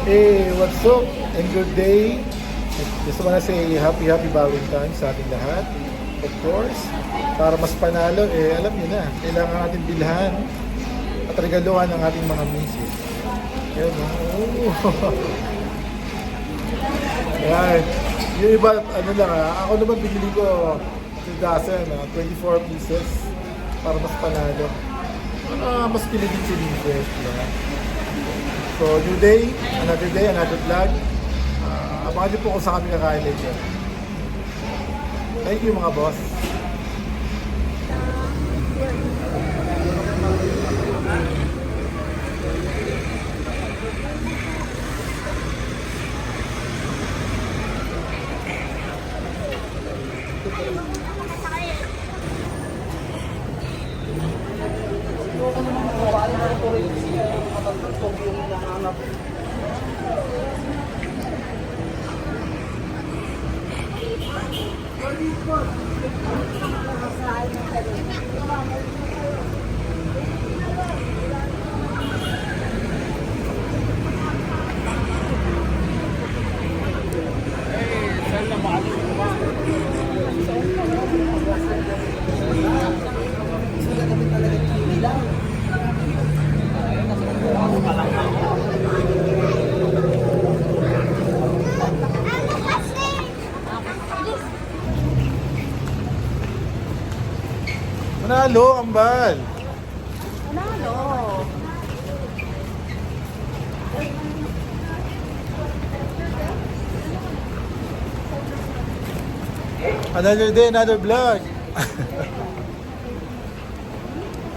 Hey, what's up? And good day. Just wanna say happy Valentine's sa ating lahat. Of course, para mas panalo, alam niyo na, kailangan natin bilhan at regaluhan ang ating mga misis. Yan, oh. Yan. Yung iba, ano lang ako naman binili ko 2,000, 24 pieces para mas panalo. Mas kiligin si Lindsay. So, new day, another vlog. Abangan niyo po kung saan kami kakain later. Thank you mga boss. Manalo, Ambal! Manalo! Another day, another vlog!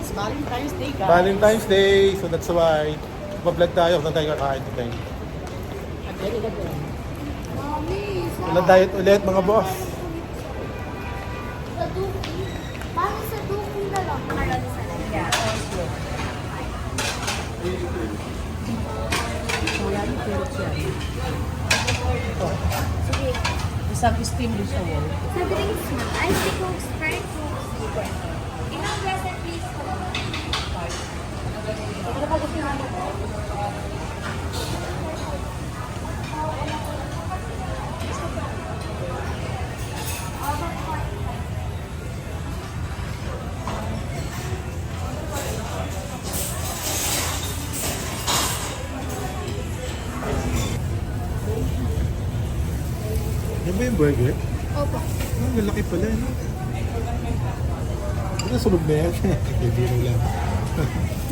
It's Valentine's Day, guys. Valentine's Day, so that's why pa-vlog tayo kung saan tayo kakain today. Walang diet ulit mga boss. Sa Duki. Parang sa Duki na lang. Marami sa lagyan. Wala yung carrots yan. Sige. Isang steam din siya, wall. Sa drinks na. Ice tea Coke, Sprite Coke. Ilang beses please po? Ano pa gusto namin? Yan ba yung burger? Opo. Ang lalaki pala, no? Ano sunog na yan? Hindi na lang.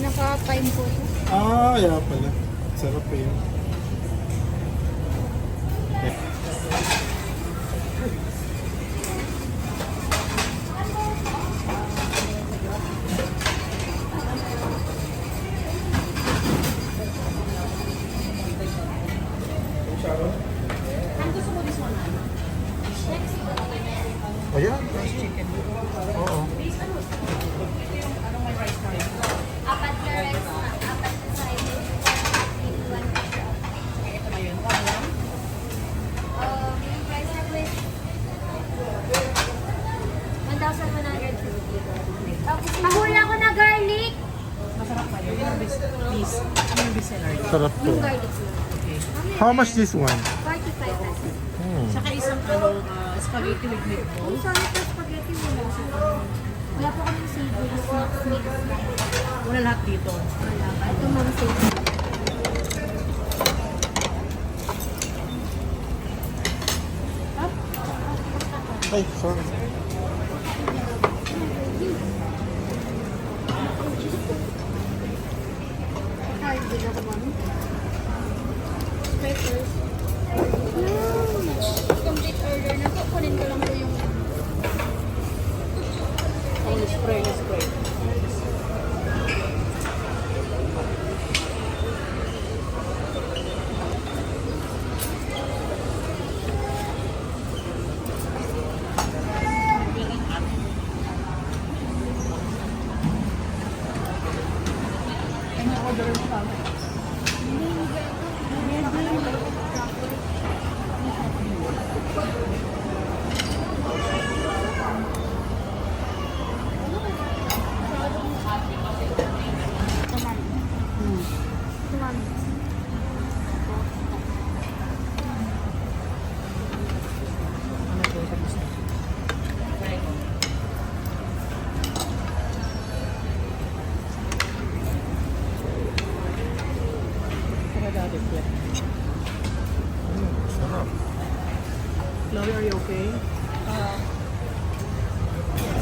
Naka-time po. Yan pala. Sarap pa yun. Ang gusto ko this one, Ayan. chicken. Oo. Anong may rice na rin? Apat na rice na. Apat na side dish. One extra. Ito na yun. Kaya lang? Yung price na with 1,150. Tapos nahula ko na garlic. Masarap pa yun. Yung bis. Ano yung bis seller? Sarap to. Yung garlic na. Okay. How much this one? 45 pesos. Saka isang spaghetti with meatballs. Kung saan ito spaghetti mo wala po kami savory snacks mix. Wala lahat dito. Wala pa. Ito ma'am savory. Ay, sorry. Hard din ako ma'am. Peppers. Complete order na po. Kunin ko lang po yung Spray. order mo kami. Ano ito? Tapos na. Saka dati po. Sarap. Chloe, are you okay?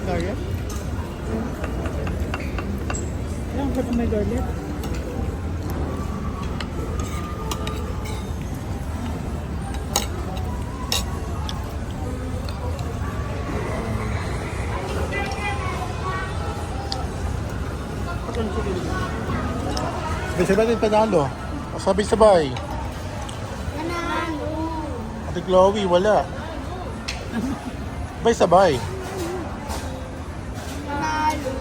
Garlic? Ang sarap may garlic. Sabay-sabay din panalo. Sabay-sabay. Nanalo. Ate Chloe, wala. Sabay-sabay. Nanalo.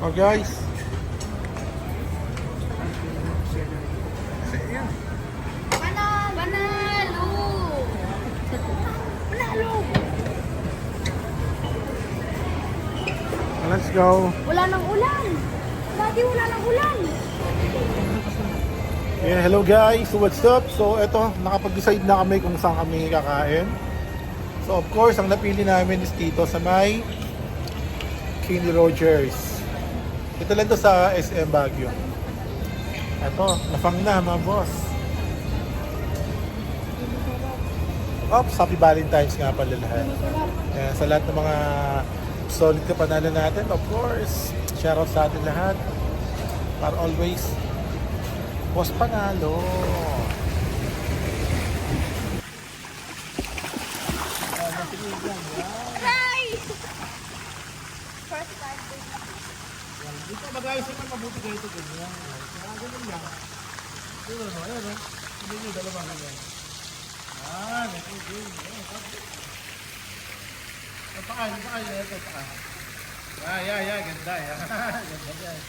Oh guys. Panalo. Panalo. Let's go. Wala nang ulan. Dati wala nang ulan. Yeah, hello guys. So what's up? So eto, nakapag-decide na kami kung saan kami kakain. So of course, ang napili namin is dito sa may Kenny Rogers. Ito lang to sa SM Baguio. Eto, nafang na mga boss. Oops, happy Valentine's nga pala lahat. Kaya sa lahat ng mga solid ka panalo natin, of course, shoutout sa atin lahat. Para always, boss panalo. Aray! First time. Dito mag-ayos naman mabuti kayo ito ganyan. Kaya ganyan lang. Ito ano, ayan o. Hindi nyo dalawa ganyan. Okay. Pakain. Ito, pakain. Yeah. Ganda, yeah. Ganda, yeah.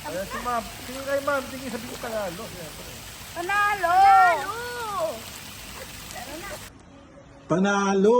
Ayan si ma'am. Tingin kayo ma'am. Tingin sabi ko Tagalog. Panalo! Panalo!